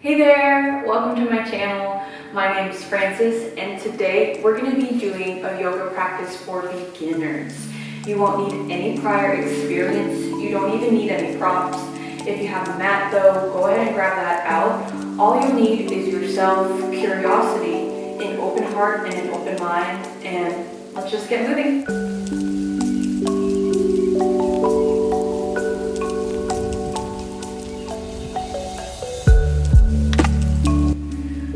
Hey there, welcome to my channel. My name is Frances and today we're going to be doing a yoga practice for beginners. You won't need any prior experience, you don't even need any props. If you have a mat though, go ahead and grab that out. All you'll need is yourself, curiosity, an open heart and an open mind, and let's just get moving.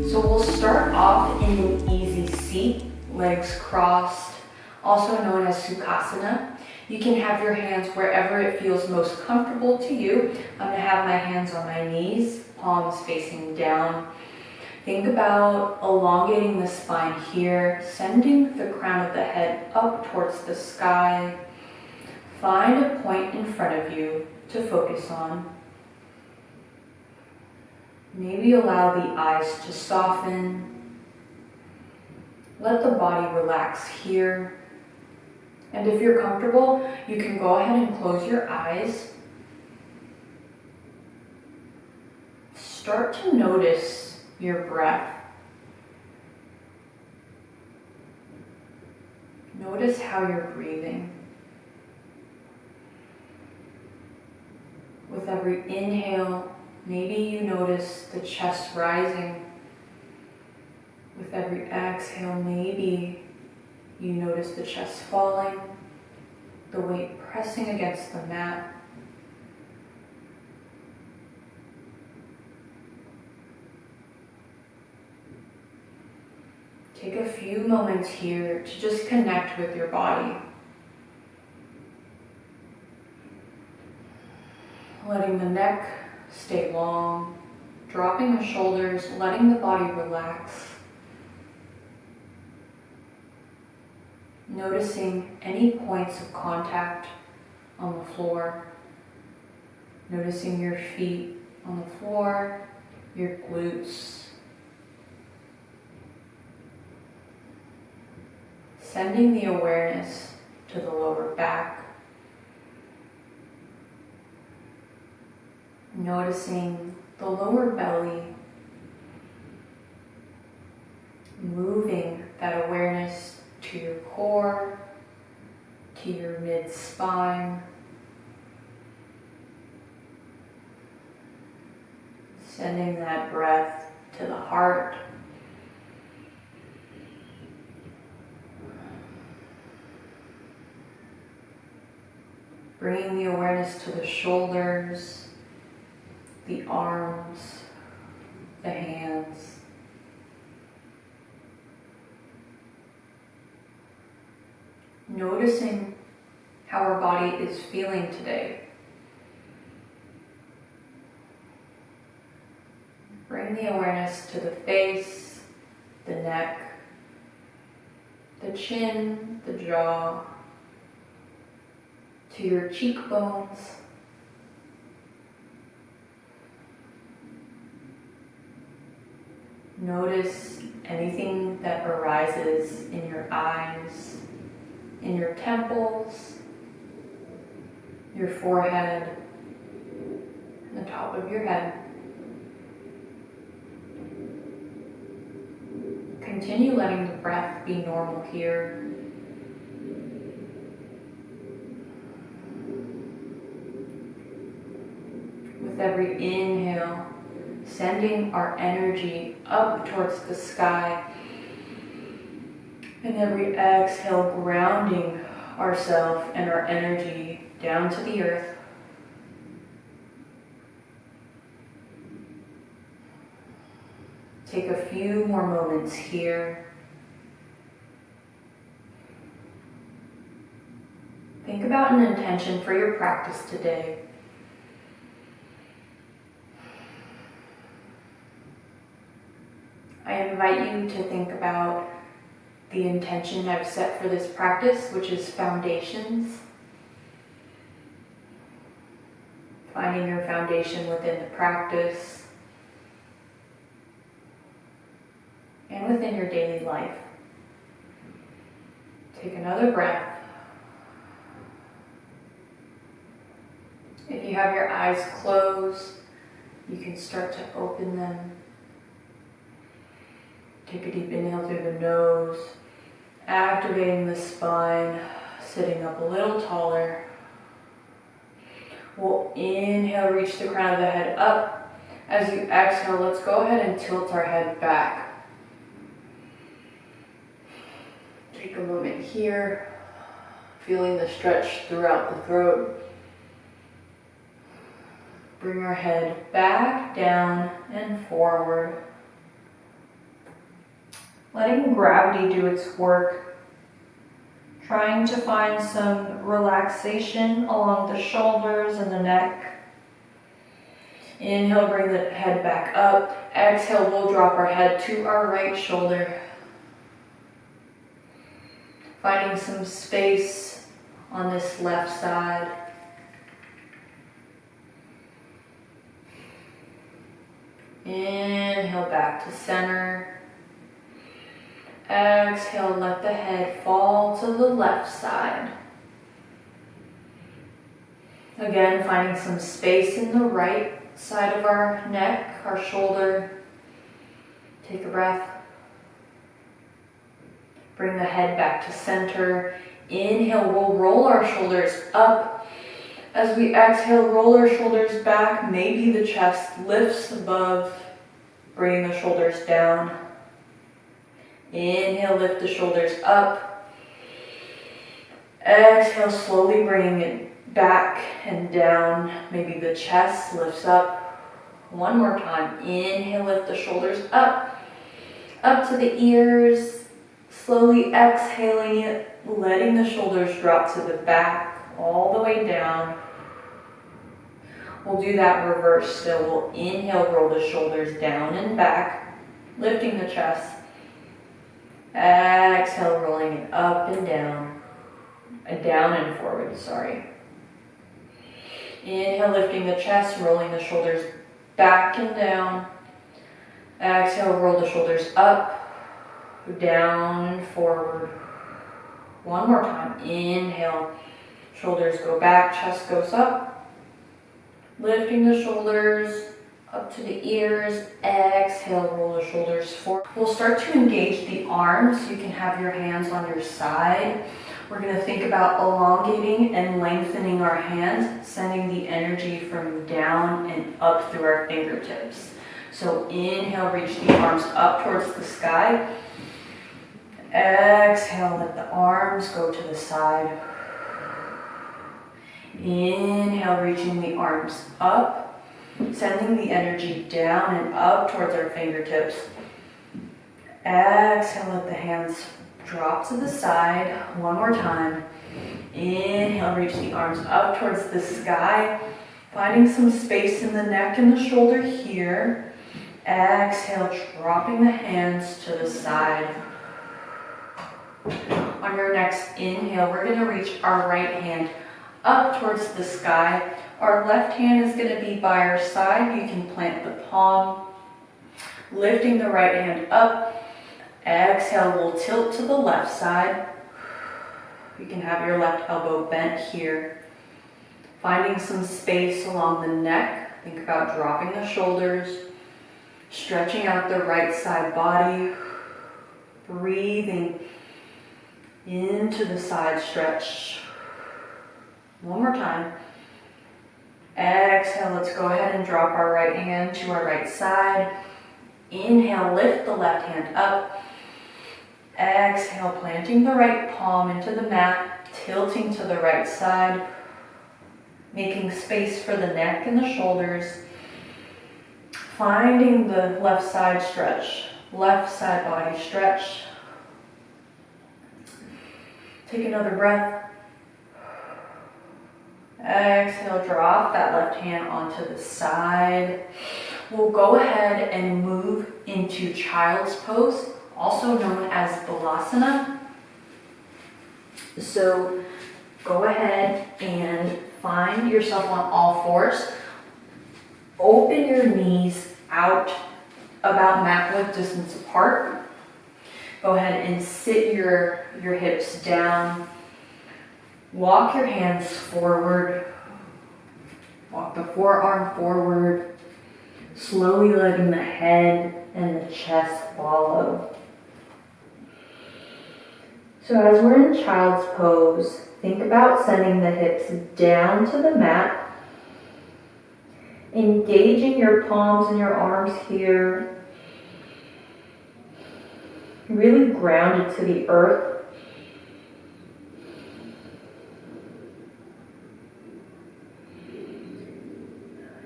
So we'll start off in an easy seat, legs crossed, also known as Sukhasana. You can have your hands wherever it feels most comfortable to you. I'm going to have my hands on my knees, palms facing down. Think about elongating the spine here, sending the crown of the head up towards the sky. Find a point in front of you to focus on. Maybe allow the eyes to soften. Let the body relax here. And if you're comfortable, you can go ahead and close your eyes. Start to notice your breath. Notice how you're breathing. With every inhale, maybe you notice the chest rising. With every exhale, maybe you notice the chest falling, the weight pressing against the mat. Take a few moments here to just connect with your body. Letting the neck stay long, dropping the shoulders, letting the body relax. Noticing any points of contact on the floor. Noticing your feet on the floor, your glutes. Sending the awareness to the lower back. Noticing the lower belly, moving that awareness to your core, to your mid-spine, sending that breath to the heart. Bringing the awareness to the shoulders, the arms, the hands. Noticing how our body is feeling today. Bring the awareness to the face, the neck, the chin, the jaw, to your cheekbones. Notice anything that arises in your eyes, in your temples, your forehead, and the top of your head. Continue letting the breath be normal here. With every inhale, sending our energy up towards the sky, and every exhale grounding ourselves and our energy down to the earth. Take a few more moments here. Think about an intention for your practice today. I invite you to think about the intention I've set for this practice, which is foundations. Finding your foundation within the practice and within your daily life. Take another breath. If you have your eyes closed, You can start to open them. Take a deep inhale through the nose, activating the spine, sitting up a little taller. We'll inhale, reach the crown of the head up. As you exhale, let's go ahead and tilt our head back. Take a moment here, feeling the stretch throughout the throat. Bring our head back, down, and forward. Letting gravity do its work. Trying to find some relaxation along the shoulders and the neck. Inhale, bring the head back up. Exhale, we'll drop our head to our right shoulder. Finding some space on this left side. Inhale back to center. Exhale, let the head fall to the left side. Again, finding some space in the right side of our neck, our shoulder. Take a breath. Bring the head back to center. Inhale, we'll roll our shoulders up. As we exhale, roll our shoulders back. Maybe the chest lifts above, bringing the shoulders down. Inhale, lift the shoulders up. Exhale, slowly bringing it back and down. Maybe the chest lifts up. One more time. Inhale, lift the shoulders up. Up to the ears. Slowly exhaling it, letting the shoulders drop to the back, all the way down. We'll do that reverse still. We'll inhale, roll the shoulders down and back, lifting the chest. Exhale, rolling it up and down and forward, sorry. Inhale, lifting the chest, rolling the shoulders back and down. Exhale, roll the shoulders up, down and forward. One more time. Inhale, shoulders go back, chest goes up. Lifting the shoulders up to the ears. Exhale, roll the shoulders forward. We'll start to engage the arms. You can have your hands on your side. We're going to think about elongating and lengthening our hands, sending the energy from down and up through our fingertips. So inhale, reach the arms up towards the sky. Exhale, let the arms go to the side. Inhale, reaching the arms up, sending the energy down and up towards our fingertips. Exhale, let the hands drop to the side. One more time. Inhale, reach the arms up towards the sky, finding some space in the neck and the shoulder here. Exhale, dropping the hands to the side. On your next inhale, we're going to reach our right hand up towards the sky. Our left hand is going to be by our side. You can plant the palm, lifting the right hand up. Exhale, we'll tilt to the left side. You can have your left elbow bent here. Finding some space along the neck. Think about dropping the shoulders, stretching out the right side body, breathing into the side stretch. One more time. Exhale, let's go ahead and drop our right hand to our right side. Inhale, lift the left hand up. Exhale, planting the right palm into the mat, tilting to the right side, making space for the neck and the shoulders. Finding the left side stretch, left side body stretch. Take another breath. Exhale, drop that left hand onto the side. We'll go ahead and move into child's pose, also known as Balasana. So go ahead and find yourself on all fours. Open your knees out about mat width distance apart. Go ahead and sit your hips down. Walk your hands forward. Walk the forearm forward. slowly letting the head and the chest follow. So as we're in child's pose, think about sending the hips down to the mat, engaging your palms and your arms here, really grounded to the earth.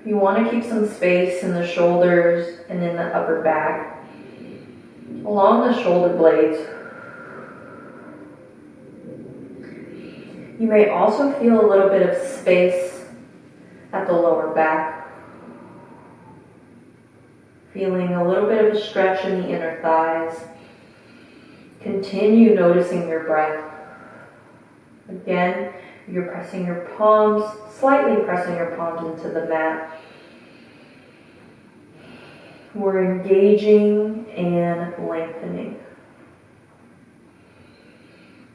You want to keep some space in the shoulders and in the upper back, along the shoulder blades. You may also feel a little bit of space at the lower back, feeling a little bit of a stretch in the inner thighs. Continue noticing your breath. Again, you're pressing your palms, slightly pressing your palms into the mat. We're engaging and lengthening.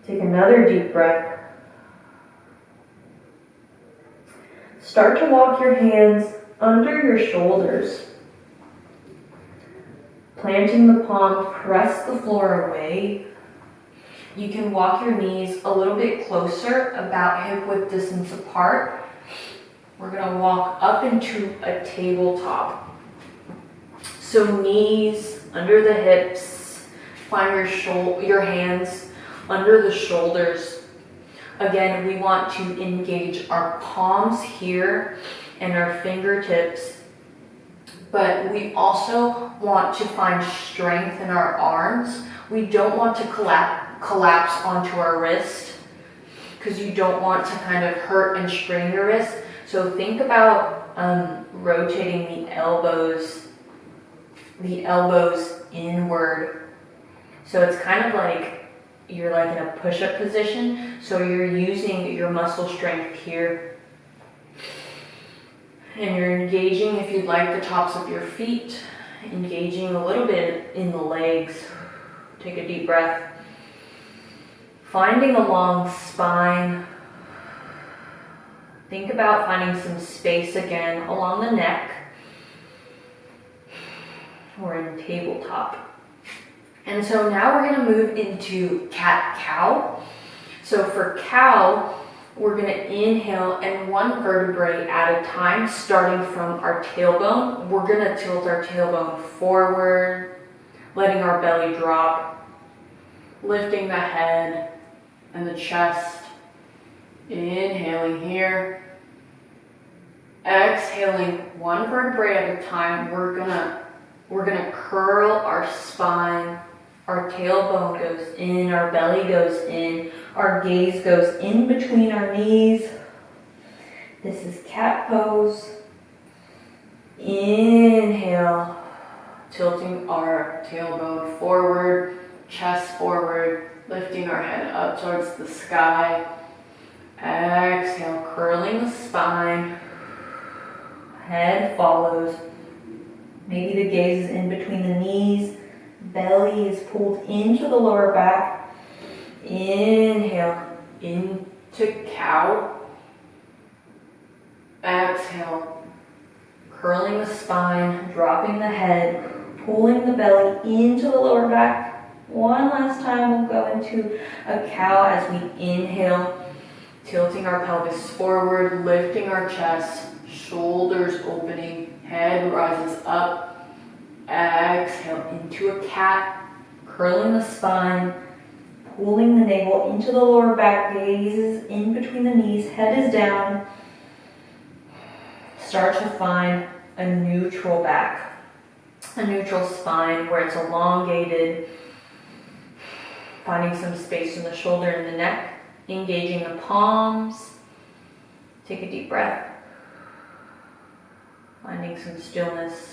Take another deep breath. Start to walk your hands under your shoulders. Planting the palms, press the floor away. You can walk your knees a little bit closer, about hip width distance apart. We're gonna walk up into a tabletop. So knees under the hips, find your hands under the shoulders. Again, we want to engage our palms here and our fingertips, but we also want to find strength in our arms. We don't want to collapse onto our wrist, because you don't want to kind of hurt and strain your wrist. So think about rotating the elbows inward. So it's kind of like you're like in a push-up position. So you're using your muscle strength here. And you're engaging, if you'd like, the tops of your feet, engaging a little bit in the legs. Take a deep breath. Finding a long spine. Think about finding some space again along the neck. We're in tabletop. And so now we're going to move into cat-cow. So for cow, we're going to inhale and one vertebrae at a time, starting from our tailbone. We're going to tilt our tailbone forward, letting our belly drop, lifting the head and the chest. Inhaling here. Exhaling one vertebrae at a time. We're gonna curl our spine. Our tailbone goes in, our belly goes in, our gaze goes in between our knees. This is cat pose. Inhale, tilting our tailbone forward, chest forward, lifting our head up towards the sky. Exhale, curling the spine. Head follows. Maybe the gaze is in between the knees. Belly is pulled into the lower back. Inhale into cow. Exhale, curling the spine, dropping the head, pulling the belly into the lower back. One last time, we'll go into a cow as we inhale, tilting our pelvis forward, lifting our chest, shoulders opening, head rises up. Exhale into a cat, curling the spine, pulling the navel into the lower back, gaze is in between the knees, head is down. Start to find a neutral back, a neutral spine where it's elongated, finding some space in the shoulder and the neck, engaging the palms. Take a deep breath, finding some stillness.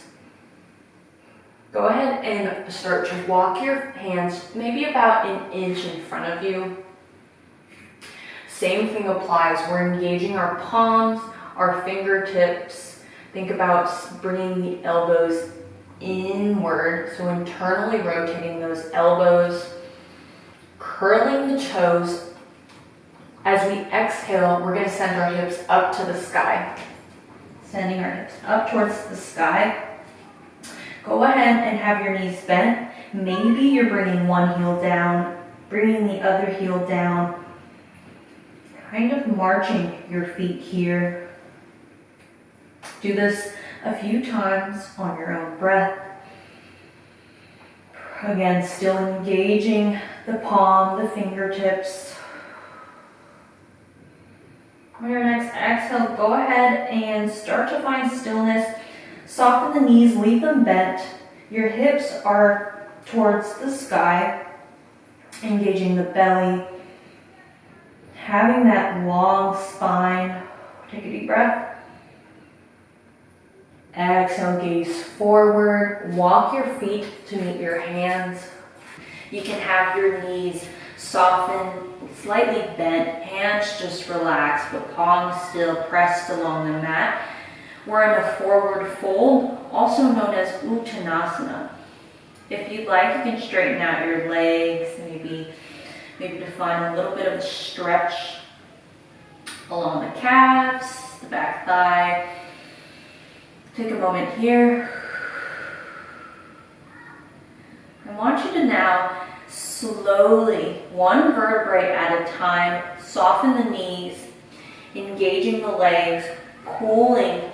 Go ahead and start to walk your hands maybe about an inch in front of you. Same thing applies. We're engaging our palms, our fingertips. Think about bringing the elbows inward, so internally rotating those elbows, curling the toes. As we exhale, we're going to send our hips up to the sky. Sending our hips up towards the sky. Go ahead and have your knees bent. Maybe you're bringing one heel down, bringing the other heel down, kind of marching your feet here. Do this a few times on your own breath. Again, still engaging the palm, the fingertips. On your next exhale, go ahead and start to find stillness. Soften the knees, leave them bent. Your hips are towards the sky, engaging the belly. Having that long spine. Take a deep breath. Exhale, gaze forward. Walk your feet to meet your hands. You can have your knees soften, slightly bent, hands just relaxed, but palms still pressed along the mat. We're in a forward fold, also known as Uttanasana. If you'd like, you can straighten out your legs, maybe define a little bit of a stretch along the calves, the back thigh. Take a moment here. I want you to now slowly, one vertebrae at a time, soften the knees, engaging the legs, pulling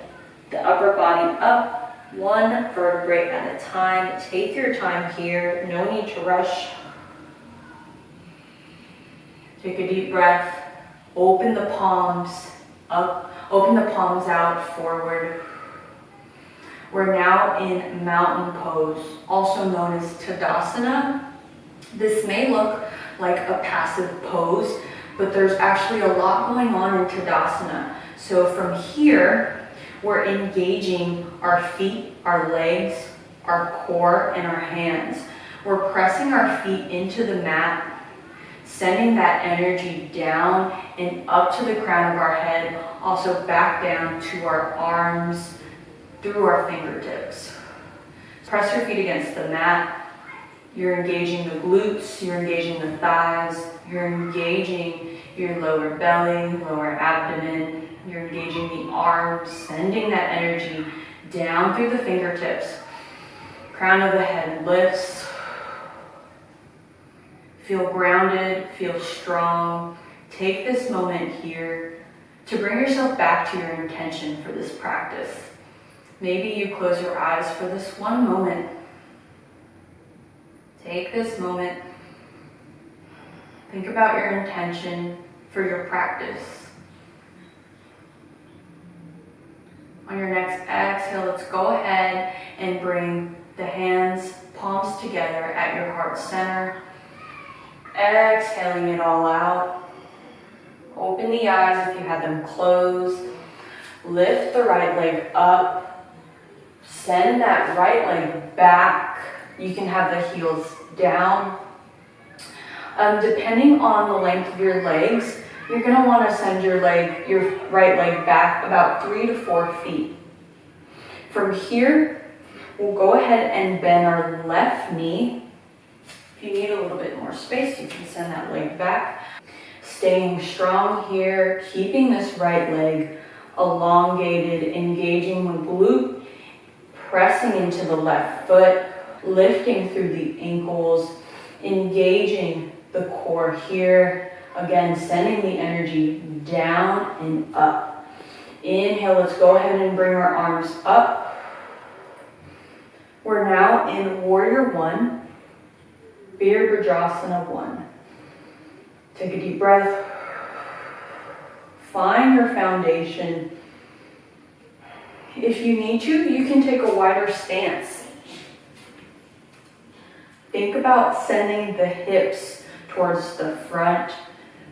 the upper body up, one vertebrae at a time. Take your time here, no need to rush. Take a deep breath, open the palms up, open the palms out forward. We're now in mountain pose, also known as Tadasana. This may look like a passive pose, but there's actually a lot going on in Tadasana. So from here, we're engaging our feet, our legs, our core, and our hands. We're pressing our feet into the mat, sending that energy down and up to the crown of our head, also back down to our arms, through our fingertips. Press your feet against the mat. You're engaging the glutes, you're engaging the thighs, you're engaging your lower belly, lower abdomen, you're engaging the arms, sending that energy down through the fingertips. Crown of the head lifts. Feel grounded, feel strong. Take this moment here to bring yourself back to your intention for this practice. Maybe you close your eyes for this one moment. Take this moment. Think about your intention for your practice. On your next exhale, let's go ahead and bring the hands, palms together at your heart center. Exhaling it all out. Open the eyes if you had them closed. Lift the right leg up. Send that right leg back. You can have the heels down. Depending on the length of your legs, you're going to want to send your right leg back about 3 to 4 feet. From here, we'll go ahead and bend our left knee. If you need a little bit more space, you can send that leg back. Staying strong here, keeping this right leg elongated, engaging the glute, pressing into the left foot, lifting through the ankles, engaging the core here. Again, sending the energy down and up. Inhale, let's go ahead and bring our arms up. We're now in Warrior One, Virabhadrasana 1. Take a deep breath. Find your foundation. If you need to, you can take a wider stance. Think about sending the hips towards the front,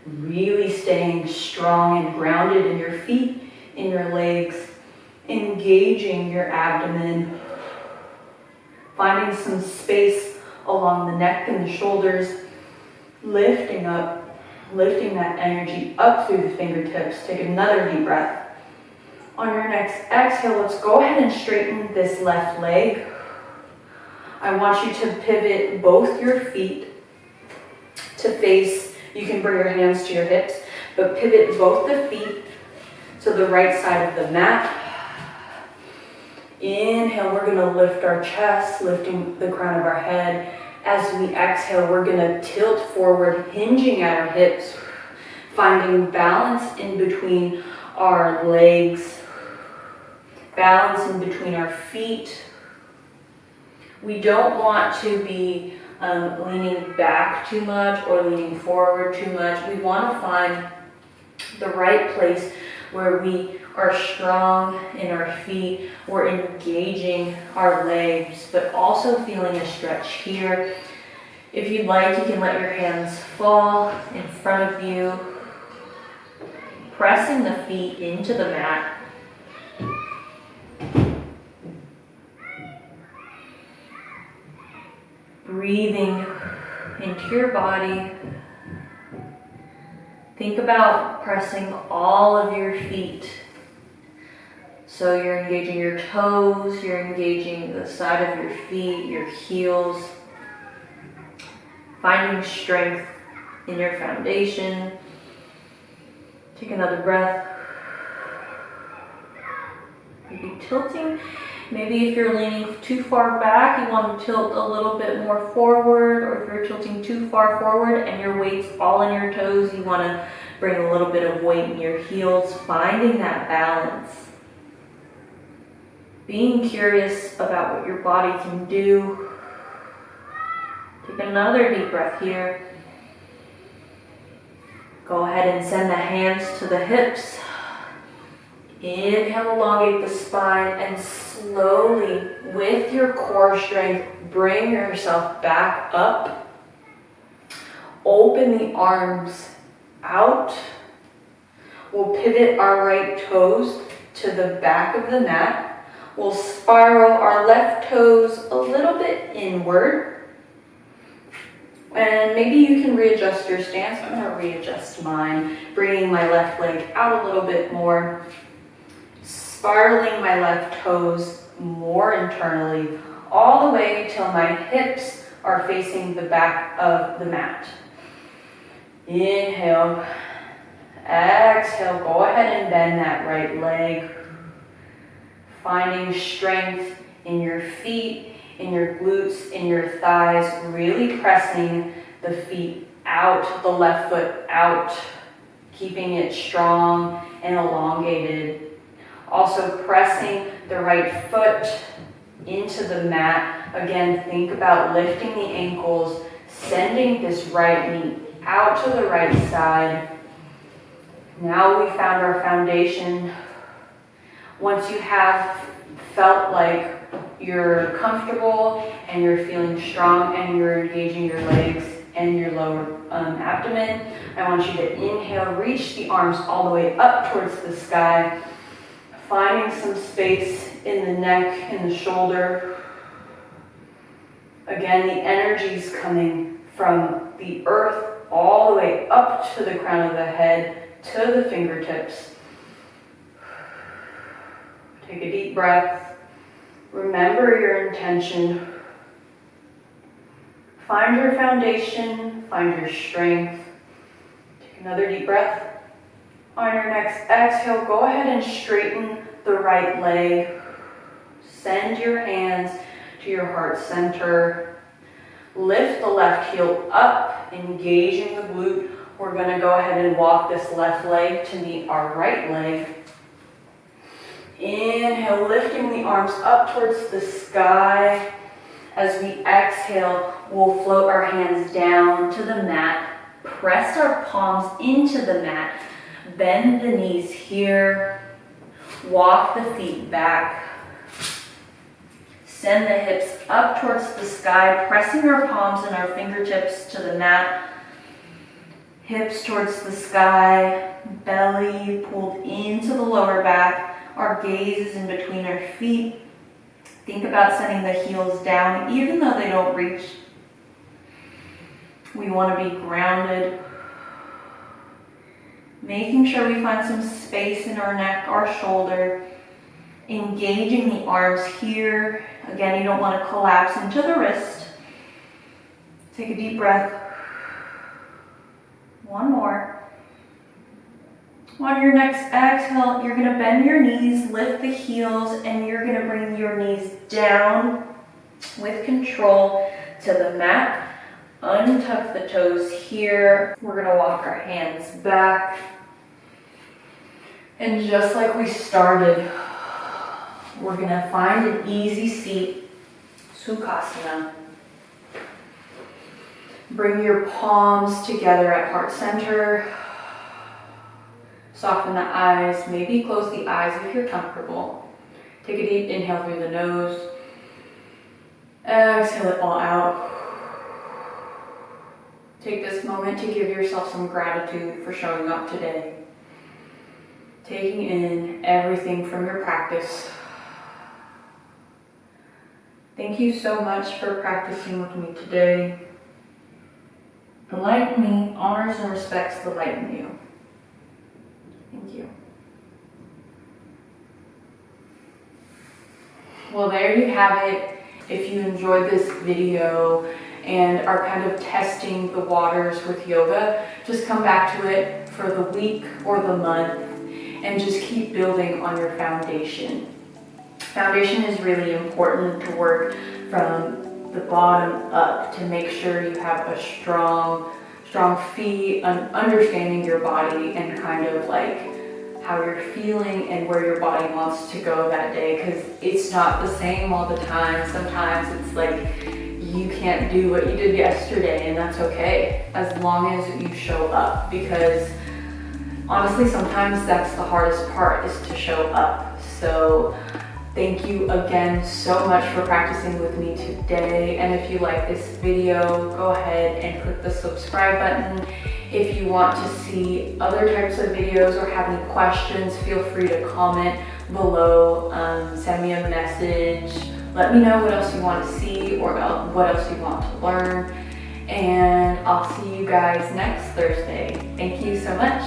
really staying strong and grounded in your feet, in your legs, engaging your abdomen, finding some space along the neck and the shoulders, lifting up, lifting that energy up through the fingertips. Take another deep breath. On your next exhale, let's go ahead and straighten this left leg. I want you to pivot both your feet to face. You can bring your hands to your hips, but pivot both the feet to the right side of the mat. Inhale, we're gonna lift our chest, lifting the crown of our head. As we exhale, we're gonna tilt forward, hinging at our hips, finding balance in between our legs, balance in between our feet. We don't want to be leaning back too much or leaning forward too much. We want to find the right place where we are strong in our feet, we're engaging our legs, but also feeling a stretch here. If you'd like, you can let your hands fall in front of you, pressing the feet into the mat. Breathing into your body. Think about pressing all of your feet. So you're engaging your toes, you're engaging the side of your feet, your heels. Finding strength in your foundation. Take another breath. Maybe tilting. Maybe if you're leaning too far back, you want to tilt a little bit more forward, or if you're tilting too far forward and your weight's all in your toes, you want to bring a little bit of weight in your heels, finding that balance. Being curious about what your body can do. Take another deep breath here. Go ahead and send the hands to the hips. Inhale, elongate the spine, and slowly, with your core strength, bring yourself back up. Open the arms out. We'll pivot our right toes to the back of the mat. We'll spiral our left toes a little bit inward. And maybe you can readjust your stance. I'm going to readjust mine, bringing my left leg out a little bit more. Spiraling my left toes more internally, all the way till my hips are facing the back of the mat. Inhale, exhale, go ahead and bend that right leg. Finding strength in your feet, in your glutes, in your thighs, really pressing the feet out, the left foot out, keeping it strong and elongated. Also pressing the right foot into the mat. Again, think about lifting the ankles, sending this right knee out to the right side. Now we found our foundation. Once you have felt like you're comfortable and you're feeling strong and you're engaging your legs and your lower abdomen, I want you to inhale, reach the arms all the way up towards the sky. Finding some space in the neck and the shoulder. Again, the energy's coming from the earth all the way up to the crown of the head, to the fingertips. Take a deep breath. Remember your intention. Find your foundation, find your strength. Take another deep breath. On your next exhale, go ahead and straighten the right leg. Send your hands to your heart center. Lift the left heel up, engaging the glute. We're going to go ahead and walk this left leg to meet our right leg. Inhale, lifting the arms up towards the sky. As we exhale, we'll float our hands down to the mat. Press our palms into the mat. Bend the knees here. Walk the feet back. Send the hips up towards the sky, pressing our palms and our fingertips to the mat. Hips towards the sky, belly pulled into the lower back. Our gaze is in between our feet. Think about sending the heels down, even though they don't reach. We want to be grounded. Making sure we find some space in our neck, our shoulder. Engaging the arms here. Again, you don't want to collapse into the wrist. Take a deep breath. One more. On your next exhale, you're gonna bend your knees, lift the heels, and you're gonna bring your knees down with control to the mat. Untuck the toes here. We're gonna walk our hands back. And just like we started, we're gonna find an easy seat, Sukhasana. Bring your palms together at heart center. Soften the eyes, maybe close the eyes if you're comfortable. Take a deep inhale through the nose. Exhale it all out. Take this moment to give yourself some gratitude for showing up today. Taking in everything from your practice. Thank you so much for practicing with me today. The light in me honors and respects the light in you. Thank you. Well, there you have it. If you enjoyed this video and are kind of testing the waters with yoga, just come back to it for the week or the month and just keep building on your foundation. Foundation is really important to work from the bottom up to make sure you have a strong feet, understanding your body and kind of like how you're feeling and where your body wants to go that day, because it's not the same all the time. Sometimes it's like you can't do what you did yesterday, and that's okay as long as you show up, because honestly sometimes that's the hardest part, is to show up. So thank you again so much for practicing with me today. And if you like this video, go ahead and click the subscribe button. If you want to see other types of videos or have any questions, feel free to comment below, send me a message. Let me know what else you want to see or what else you want to learn. And I'll see you guys next Thursday. Thank you so much.